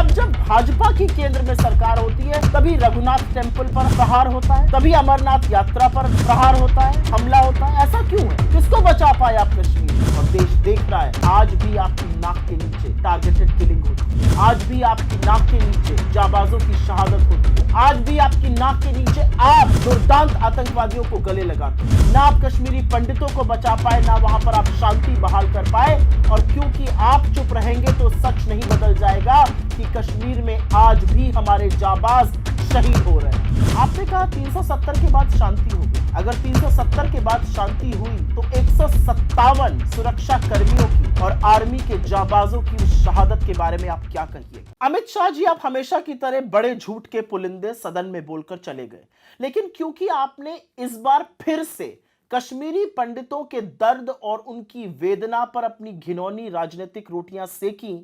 जब जब भाजपा की केंद्र में सरकार होती है तभी रघुनाथ टेम्पल पर प्रहार होता है, तभी अमरनाथ यात्रा पर प्रहार होता है, हमला होता है। ऐसा क्यों है? किसको बचा पाए आप कश्मीर? और देश देख रहा है, आज भी आपकी नाक के नीचे टारगेटेड किलिंग होती है, आज भी आपकी नाक के नीचे जाबाजों की शहादत होती है, आज भी आपकी नाक के नीचे आप दुर्दांत आतंकवादियों को गले लगाते हैं। ना आप कश्मीरी पंडितों को बचा पाए, ना वहां पर आप शांति बहाल कर पाए। और क्योंकि आप चुप रहेंगे तो सच नहीं बदल जाएगा कि कश्मीर में आज भी हमारे जाबाज शहीद हो रहे हैं। आपने कहा 370 के बाद शांति होगी। अगर 370 के बाद शांति हुई तो 157 सुरक्षा कर्मियों की और आर्मी के जाबाजों की उस शहादत के बारे में आप क्या कहिएगा? अमित शाह जी, आप हमेशा की तरह बड़े झूठ के पुलिंदे सदन में बोलकर चले गए, लेकिन क्योंकि आपने इस बार फिर से कश्मीरी पंडितों के दर्द और उनकी वेदना पर अपनी घिनौनी राजनीतिक रोटियां सेकी,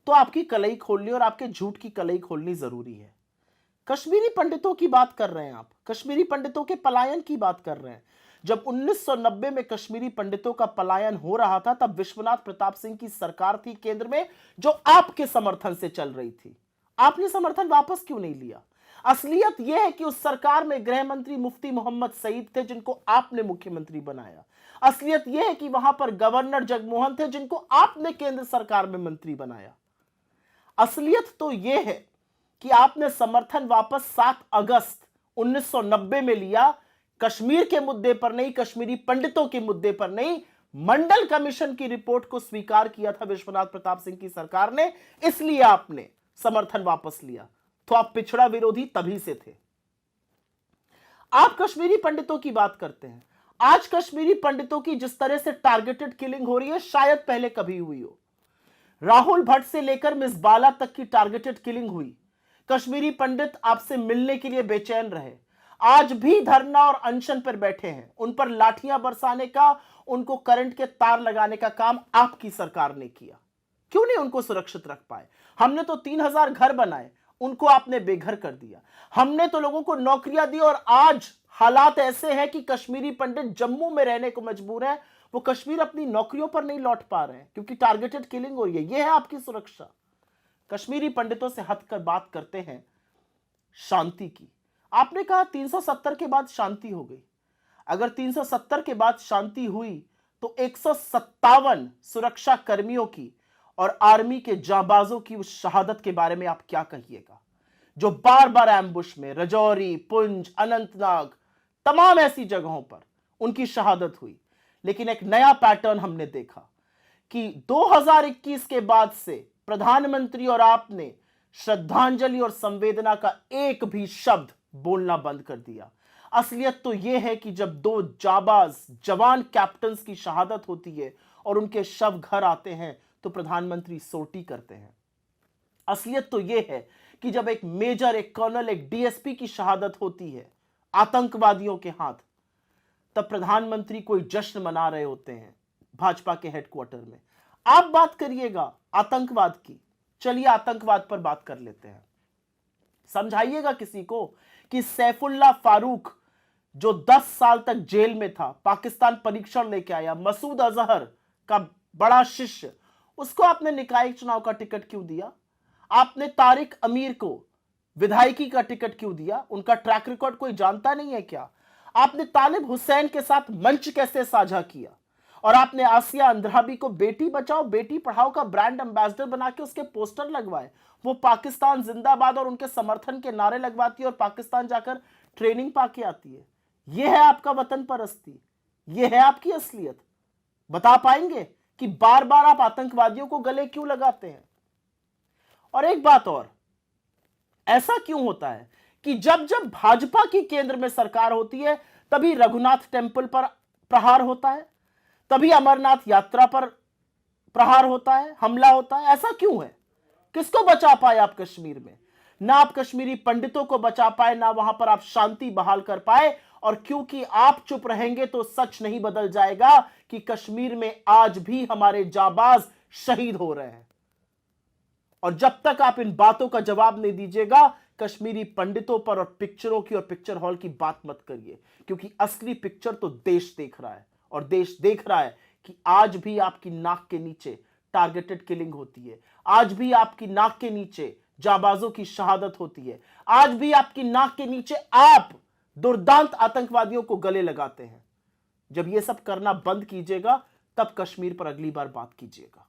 तो आपकी कलई खोलनी और आपके झूठ की कलई खोलनी जरूरी है। कश्मीरी पंडितों की बात कर रहे हैं आप, कश्मीरी पंडितों के पलायन की बात कर रहे हैं। जब 1990 में कश्मीरी पंडितों का पलायन हो रहा था, तब विश्वनाथ प्रताप सिंह की सरकार थी केंद्र में, जो आपके समर्थन से चल रही थी। आपने समर्थन वापस क्यों नहीं लिया? असलियत यह है कि उस सरकार में गृह मंत्री मुफ्ती मोहम्मद सईद थे, जिनको आपने मुख्यमंत्री बनाया। असलियत यह है कि वहां पर गवर्नर जगमोहन थे, जिनको आपने केंद्र सरकार में मंत्री बनाया। असलियत तो यह है कि आपने समर्थन वापस 7 अगस्त 1990 में लिया, कश्मीर के मुद्दे पर नहीं, कश्मीरी पंडितों के मुद्दे पर नहीं, मंडल कमीशन की रिपोर्ट को स्वीकार किया था विश्वनाथ प्रताप सिंह की सरकार ने, इसलिए आपने समर्थन वापस लिया। तो आप पिछड़ा विरोधी तभी से थे। आप कश्मीरी पंडितों की बात करते हैं। आज कश्मीरी पंडितों की जिस तरह से टारगेटेड किलिंग हो रही है, शायद पहले कभी हुई हो। राहुल भट्ट से लेकर मिस बाला तक की टारगेटेड किलिंग हुई। कश्मीरी पंडित आपसे मिलने के लिए बेचैन रहे, आज भी धरना और अनशन पर बैठे हैं। उन पर लाठियां बरसाने का, उनको करंट के तार लगाने का काम आपकी सरकार ने किया। क्यों नहीं उनको सुरक्षित रख पाए? हमने तो 3000 घर बनाए, उनको आपने बेघर कर दिया। हमने तो लोगों को नौकरियां दी, और आज हालात ऐसे हैं कि कश्मीरी पंडित जम्मू में रहने को मजबूर हैं। वो कश्मीर अपनी नौकरियों पर नहीं लौट पा रहे हैं क्योंकि टारगेटेड किलिंग हो रही है। यह है आपकी सुरक्षा। कश्मीरी पंडितों से हटकर बात करते हैं शांति की। आपने कहा 370 के बाद शांति हो गई। अगर 370 के बाद शांति हुई तो 157 सुरक्षा कर्मियों की और आर्मी के जाबाजों की उस शहादत के बारे में आप क्या कहिएगा, जो बार बार एम्बुश में रजौरी, पुंछ, अनंतनाग, तमाम ऐसी जगहों पर उनकी शहादत हुई। लेकिन एक नया पैटर्न हमने देखा कि 2021 के बाद से प्रधानमंत्री और आपने श्रद्धांजलि और संवेदना का एक भी शब्द बोलना बंद कर दिया। असलियत तो यह है कि जब 2 जाबाज जवान कैप्टन्स की शहादत होती है और उनके शव घर आते हैं तो प्रधानमंत्री सोटी करते हैं। असलियत तो यह है कि जब एक मेजर, एक कर्नल, एक डीएसपी की शहादत होती है आतंकवादियों के हाथ, तब प्रधानमंत्री कोई जश्न मना रहे होते हैं भाजपा के हेडक्वार्टर में। आप बात करिएगा आतंकवाद की, चलिए आतंकवाद पर बात कर लेते हैं। समझाइएगा किसी को कि सैफुल्लाह फारूक जो 10 साल तक जेल में था, पाकिस्तान परीक्षण लेके आया, मसूद अजहर का बड़ा शिष्य, उसको आपने निकाय चुनाव का टिकट क्यों दिया? आपने तारिक अमीर को विधायकी का टिकट क्यों दिया? उनका ट्रैक रिकॉर्ड कोई जानता नहीं है क्या? आपने तालिब हुसैन के साथ मंच कैसे साझा किया? और आपने आसिया अंद्राबी को बेटी बचाओ बेटी पढ़ाओ का ब्रांड एम्बेसडर बना के उसके पोस्टर लगवाए। वो पाकिस्तान जिंदाबाद और उनके समर्थन के नारे लगवाती है और पाकिस्तान जाकर ट्रेनिंग पाके आती है। यह है आपका वतन परस्ती, यह है आपकी असलियत। बता पाएंगे कि बार बार आप आतंकवादियों को गले क्यों लगाते हैं? और एक बात और, ऐसा क्यों होता है कि जब जब भाजपा की केंद्र में सरकार होती है तभी रघुनाथ टेम्पल पर प्रहार होता है, तभी अमरनाथ यात्रा पर प्रहार होता है, हमला होता है? ऐसा क्यों है? किसको बचा पाए आप कश्मीर में? ना आप कश्मीरी पंडितों को बचा पाए, ना वहां पर आप शांति बहाल कर पाए। और क्योंकि आप चुप रहेंगे तो सच नहीं बदल जाएगा कि कश्मीर में आज भी हमारे जाबाज शहीद हो रहे हैं। और जब तक आप इन बातों का जवाब नहीं दीजिएगा, कश्मीरी पंडितों पर और पिक्चरों की और पिक्चर हॉल की बात मत करिए, क्योंकि असली पिक्चर तो देश देख रहा है। और देश देख रहा है कि आज भी आपकी नाक के नीचे टारगेटेड किलिंग होती है, आज भी आपकी नाक के नीचे जाबाजों की शहादत होती है, आज भी आपकी नाक के नीचे आप दुर्दांत आतंकवादियों को गले लगाते हैं। जब यह सब करना बंद कीजिएगा, तब कश्मीर पर अगली बार बात कीजिएगा।